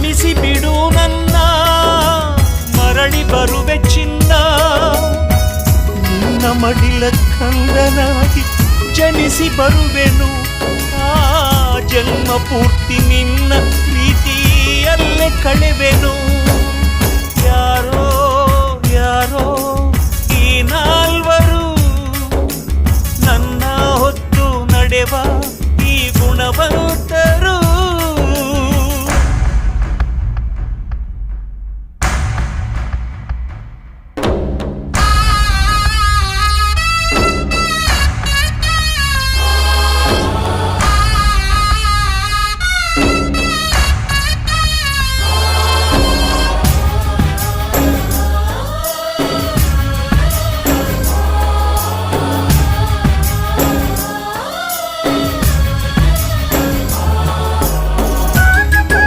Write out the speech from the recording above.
ಕ್ಷಮಿಸಿ ಬಿಡು ನನ್ನ, ಮರಳಿ ಬರುವೆ ಚಿನ್ನ. ನಿನ್ನ ಮಡಿಲ ಕಂದನಾಗಿ ಜನಿಸಿ ಬರುವೆನು, ಆ ಜನ್ಮ ಪೂರ್ತಿ ನಿನ್ನ